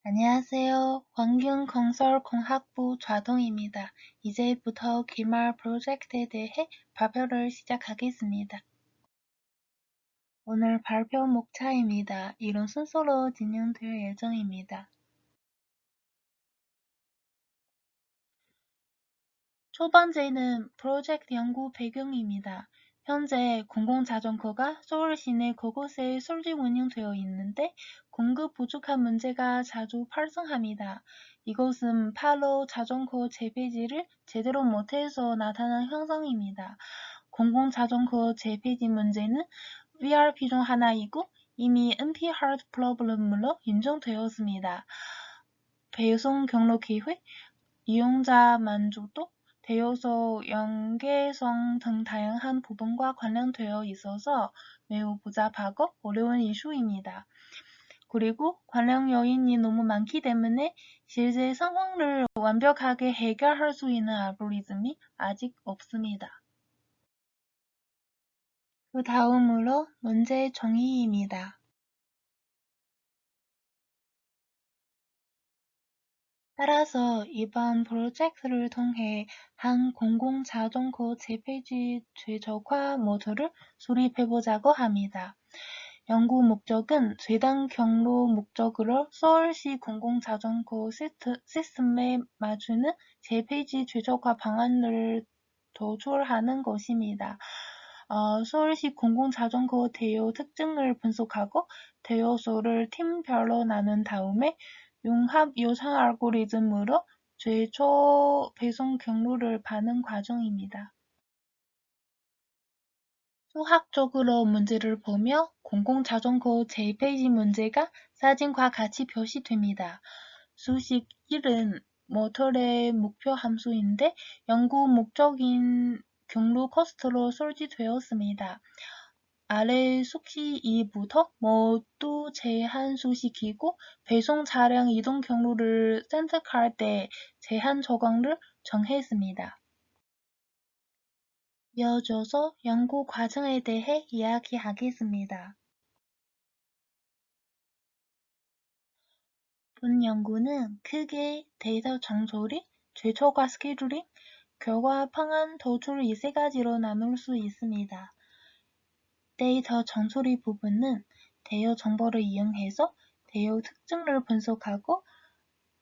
안녕하세요. 환경건설공학부 좌동입니다. 이제부터 기말 프로젝트에 대해 발표를 시작하겠습니다. 오늘 발표 목차입니다. 이런 순서로 진행될 예정입니다. 첫 번째는 프로젝트 연구 배경입니다. 현재 공공자전거가 서울 시내 곳곳에 설치 운영되어 있는데 공급 부족한 문제가 자주 발생합니다. 이것은 바로 자전거 재배지를 제대로 못해서 나타난 현상입니다. 공공자전거 재배지 문제는 VRP 중 하나이고 이미 NP 하드 프로블럼으로 인정되었습니다. 배송 경로 계획, 이용자 만족도, 대여소 연계성 등 다양한 부분과 관련되어 있어서 매우 복잡하고 어려운 이슈입니다. 그리고 관련 요인이 너무 많기 때문에 실제 상황을 완벽하게 해결할 수 있는 알고리즘이 아직 없습니다. 그 다음으로 문제 정의입니다. 따라서 이번 프로젝트를 통해 한 공공자전거 재배지 최적화 모델을 수립해보자고 합니다. 연구 목적은 최단 경로 목적으로 서울시 공공자전거 시스템에 맞추는 재배지 최적화 방안을 도출하는 것입니다. 서울시 공공자전거 대여 특징을 분석하고 대여소를 팀별로 나눈 다음에 융합 요청 알고리즘으로 최초 배송 경로를 파는 과정입니다. 수학적으로 문제를 보며 공공자전거 재배지 문제가 사진과 같이 표시됩니다. 수식 1은 모델의 목표 함수인데 연구 목적인 경로 코스트로 설치되었습니다. 아래 수식 2부터 모두 제한 수식이고 배송 차량 이동 경로를 선택할 때 제한 조건을 정했습니다. 이어져서 연구 과정에 대해 이야기하겠습니다. 본 연구는 크게 데이터 정조리, 최초과 스케줄링, 결과 방안 도출 이 세 가지로 나눌 수 있습니다. 데이터 정조리 부분은 대여 정보를 이용해서 대여 특징을 분석하고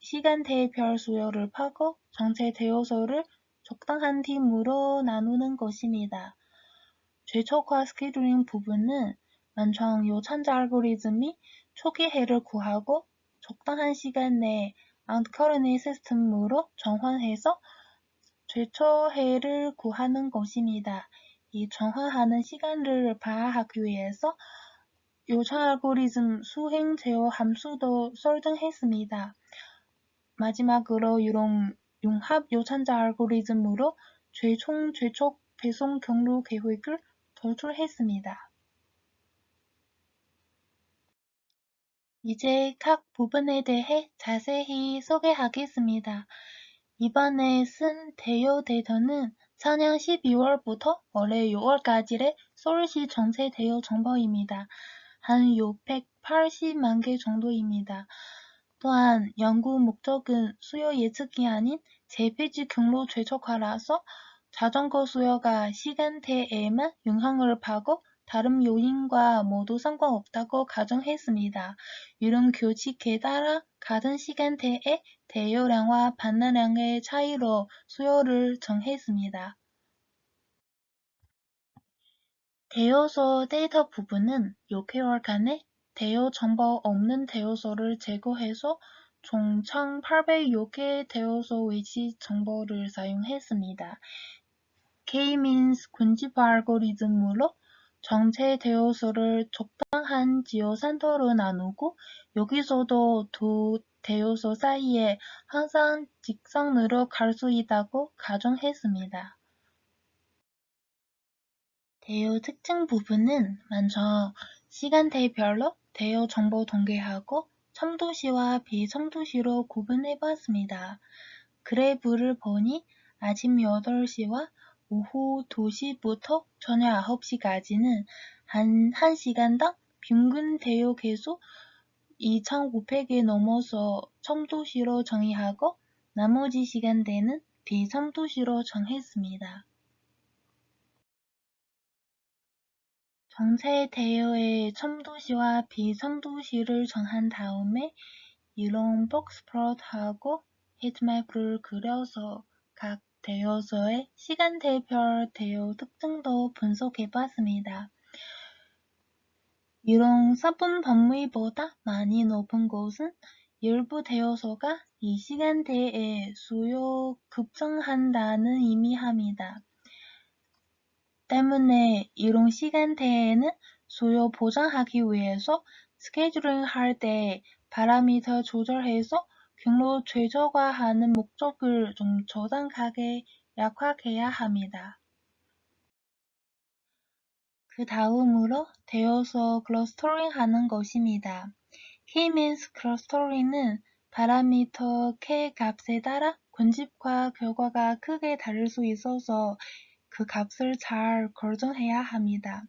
시간대별 수요를 파고 전체 대여소를 적당한 팀으로 나누는 것입니다. 최초과 스케줄링 부분은 만성 요찬자 알고리즘이 초기 해를 구하고 적당한 시간 내에 안커러니 시스템으로 전환해서 최초 해를 구하는 것입니다. 이 전환하는 시간을 파악하기 위해서 요청 알고리즘 수행 제어 함수도 설정했습니다. 마지막으로 이런 융합 요찬자 알고리즘으로 최초 배송 경로 계획을 도출했습니다. 이제 각 부분에 대해 자세히 소개하겠습니다. 이번에 쓴 대여 데이터는 작년 12월부터 올해 6월까지의 서울시 전체 대여 정보입니다. 한 680만 개 정도입니다. 또한 연구 목적은 수요 예측이 아닌 재배지 경로 최적화라서 자전거 수요가 시간대에만 영향을 받고 다른 요인과 모두 상관없다고 가정했습니다. 이런 규칙에 따라 같은 시간대에 대여량과 반납량의 차이로 수요를 정했습니다. 대여소 데이터 부분은 6개월간의 대여 정보 없는 대여소를 제거해서 총 1,806개 대여소 위치 정보를 사용했습니다. K-means 군집화 알고리즘으로 전체 대여소를 적당한 지역센터로 나누고 여기서도 두 대여소 사이에 항상 직선으로 갈 수 있다고 가정했습니다. 대여 특징 부분은 먼저 시간대별로 대여 정보 통계하고 첨도시와 비첨도시로 구분해봤습니다. 그래프를 보니 아침 8시와 오후 2시부터 저녁 9시까지는 한 시간당 평균 대여 개수 2,500이 넘어서 첨도시로 정의하고 나머지 시간대는 비첨도시로 정했습니다. 전체 대여의 첨도시와 비첨도시를 정한 다음에 이런 박스플롯하고 히트맵을 그려서 각 대여소의 시간대별 대여 특징도 분석해봤습니다. 이런 사분 범위보다 많이 높은 곳은 일부 대여소가 이 시간대에 수요 급증한다는 의미합니다. 때문에 이런 시간대에는 수요 보장하기 위해서 스케줄링 할 때 파라미터 조절해서 경로 최적화하는 목적을 좀 저당하게 약화해야 합니다. 그 다음으로 대여소 클러스터링 하는 것입니다. K-means 클러스터링은 파라미터 K 값에 따라 군집과 결과가 크게 다를 수 있어서 그 값을 잘 결정해야 합니다.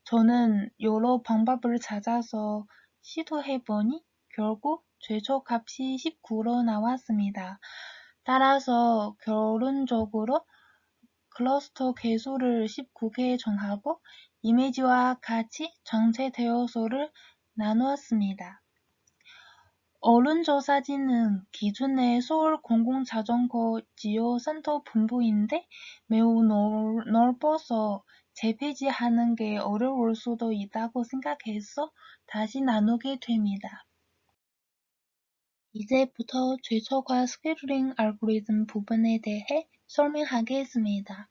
저는 여러 방법을 찾아서 시도해보니 결국 최저 값이 19로 나왔습니다. 따라서 결론적으로 클러스터 개수를 19개 정하고 이미지와 같이 전체 대여소를 나누었습니다. 언론조사지는 기존의 서울 공공자전거 지역센터 분부인데 매우 넓어서 재배치하는 게 어려울 수도 있다고 생각해서 다시 나누게 됩니다. 이제부터 최적화 스케줄링 알고리즘 부분에 대해 설명하겠습니다.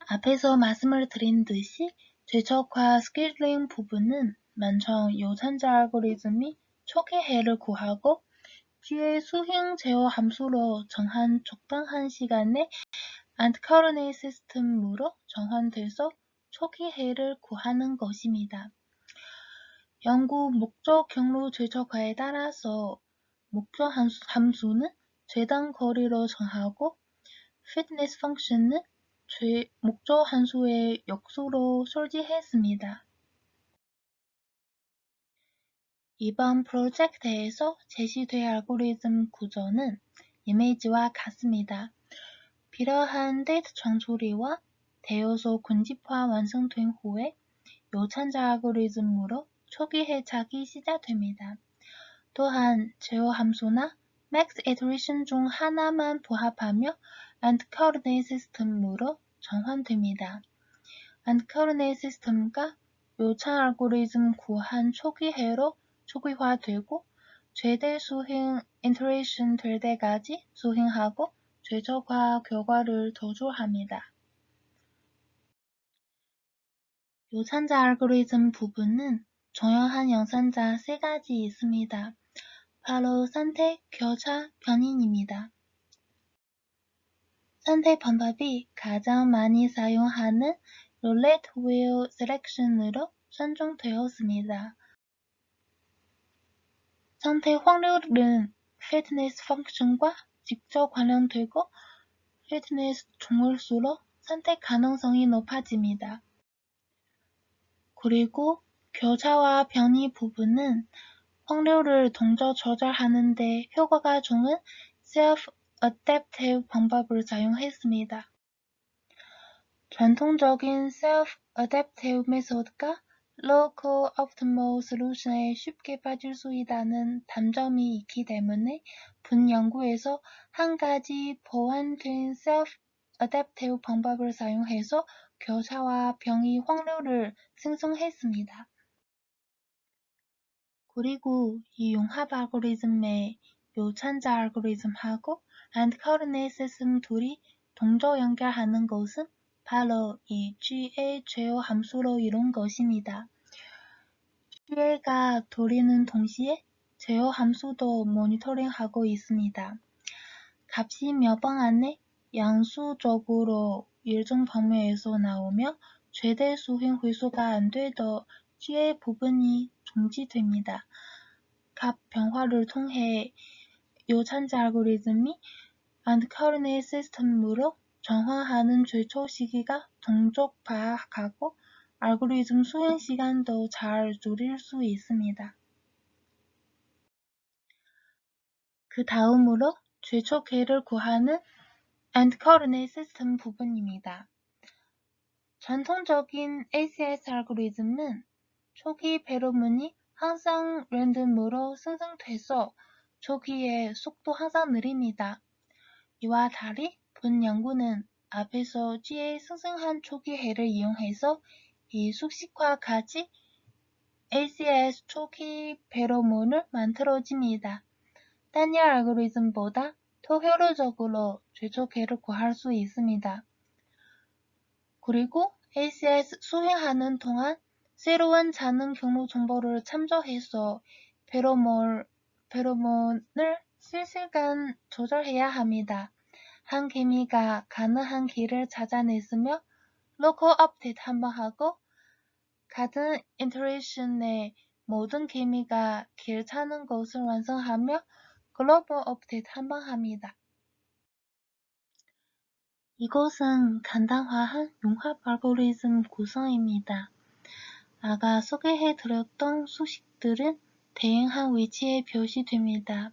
앞에서 말씀을 드린 듯이 최적화 스케줄링 부분은 먼저 요천자 알고리즘이 초기해를 구하고 뒤에 수행 제어 함수로 정한 적당한 시간에 안티커러네 시스템으로 전환돼서 초기해를 구하는 것입니다. 연구 목적 경로 최적화에 따라서 목표 함수는 최단 거리로 정하고 피트니스 펑션은 목적 함수의 역수로 설치했습니다. 이번 프로젝트에서 제시될 알고리즘 구조는 이미지와 같습니다. 필요한 데이터 정처리와 대요소 군집화 완성된 후에 요천자 알고리즘으로 초기 해착이 시작됩니다. 또한 제어 함수나 max iteration 중 하나만 부합하며 안티커러네 시스템으로 전환됩니다. 안티커러네 시스템과 요천 알고리즘 구한 초기해로 초기화되고 최대 수행 인터레이션 될 때까지 수행하고 최적화 결과를 도출합니다. 요천자 알고리즘 부분은 정형한 연산자 3가지 있습니다. 바로 선택, 교차, 변인입니다. 선택 방법이 가장 많이 사용하는 roulette wheel selection으로 선정되었습니다. 선택 확률은 fitness 펑션과 직접 관련되고 fitness 종일수록 선택 가능성이 높아집니다. 그리고 교차와 변이 부분은 확률을 동적 조절하는 데 효과가 좋은 self-adaptive 방법을 사용했습니다. 전통적인 self-adaptive 메소드가 local optimal solution에 쉽게 빠질 수 있다는 단점이 있기 때문에 본 연구에서 한 가지 보완된 self-adaptive 방법을 사용해서 교차와 변이 확률을 생성했습니다. 그리고 이 융합 알고리즘의 요천자 알고리즘하고 안티커러네 시스템 둘이 동적 연결하는 것은 바로 이 GA 제어 함수로 이룬 것입니다. GA가 돌리는 동시에 제어 함수도 모니터링하고 있습니다. 값이 몇 번 안에 양수적으로 일정 범위에서 나오며 최대 수행 회수가 안 돼도 GA 부분이 중지됩니다. 값 변화를 통해 요천자 알고리즘이 안티커러네 시스템으로 전환하는 최초 시기가 동적 파악하고 알고리즘 수행 시간도 잘 줄일 수 있습니다. 그 다음으로 최초계를 구하는 and coordinate system 부분입니다. 전통적인 ACS 알고리즘은 초기 페로몬이 항상 랜덤으로 생성돼서 초기의 속도 항상 느립니다. 이와 달리 본 연구는 앞에서 G에 생성한 초기 해를 이용해서 이 수식화까지 ACS 초기 페로몬을 만들어집니다. 다니엘 알고리즘보다 더 효율적으로 최초계를 구할 수 있습니다. 그리고 ACS 수행하는 동안 새로운 자는 경로 정보를 참조해서 페로몬을 실시간 조절해야 합니다. 한 개미가 가능한 길을 찾아냈으며 로컬 업데이트 한번 하고 같은 인터랙션의 모든 개미가 길 찾는 것을 완성하며 글로벌 업데이트 한번 합니다. 이것은 간단화한 융합 알고리즘 구성입니다. 아까 소개해드렸던 수식들은 대응한 위치에 표시됩니다.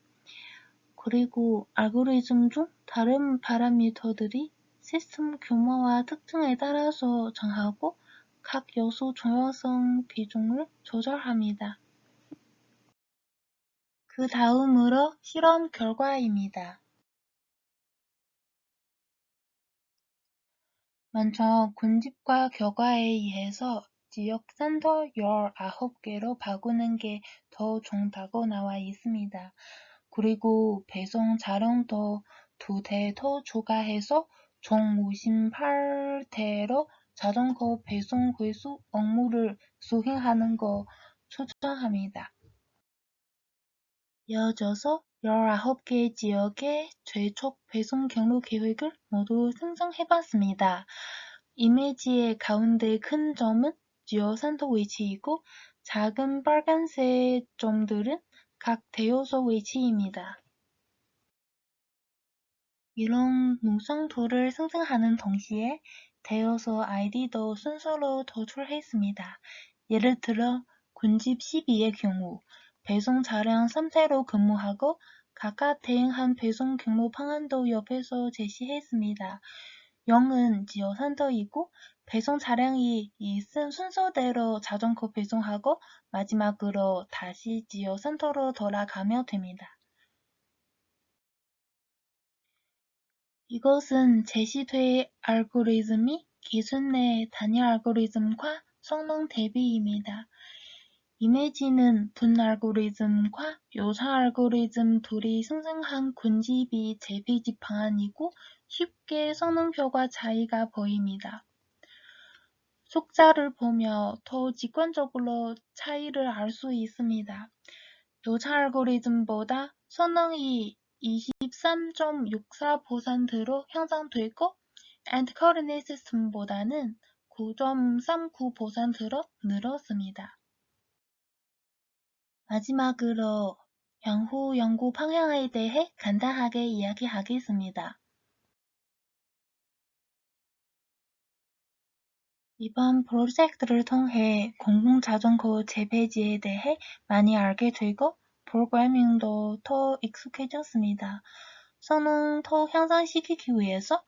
그리고 알고리즘 중 다른 파라미터들이 시스템 규모와 특징에 따라서 정하고 각 요소 중요성 비중을 조절합니다. 그 다음으로 실험 결과입니다. 먼저 군집과 결과에 의해서 지역 센터 19개로 바꾸는 게 더 좋다고 나와 있습니다. 그리고 배송 차량도 2대 더 추가해서 총 58대로 자전거 배송 회수 업무를 수행하는 거 추천합니다. 이어져서 19개 지역의 최초 배송 경로 계획을 모두 생성해봤습니다. 이미지의 가운데 큰 점은 지역 센터 위치이고 작은 빨간색 점들은 각 대요소 위치입니다. 이런 농성도를 생성하는 동시에 대요소 아이디도 순서로 도출했습니다. 예를 들어 군집 12의 경우 배송 차량 3대로 근무하고 각각 대응한 배송 경로 방안도 옆에서 제시했습니다. 0은 지역 센터이고 배송 차량이 이 쓴 순서대로 자전거 배송하고 마지막으로 다시 지역 센터로 돌아가면 됩니다. 이것은 제시된 알고리즘이 기존 내 단위 알고리즘과 성능 대비입니다. 이미지는 분 알고리즘과 요사 알고리즘 둘이 생성한 군집이 재배집 방안이고 쉽게 성능표가 차이가 보입니다. 숫자를 보며 더 직관적으로 차이를 알 수 있습니다. 요사 알고리즘보다 성능이 23.64%로 향상되고 and coordinate system보다는 9.39%로 늘었습니다. 마지막으로 향후 연구 방향에 대해 간단하게 이야기하겠습니다. 이번 프로젝트를 통해 공공자전거 재배지에 대해 많이 알게 되고 프로그래밍도 더 익숙해졌습니다. 성능 더 향상시키기 위해서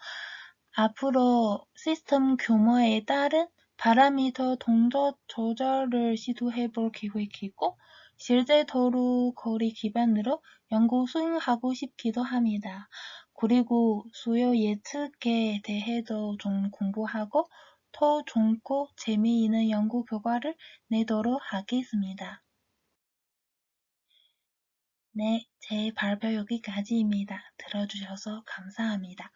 앞으로 시스템 규모에 따른 파라미터 동작 조절을 시도해 볼 계획이고 실제 도로 거리 기반으로 연구 수행하고 싶기도 합니다. 그리고 수요 예측에 대해도 좀 공부하고 더 좋고 재미있는 연구 결과를 내도록 하겠습니다. 네, 제 발표 여기까지입니다. 들어주셔서 감사합니다.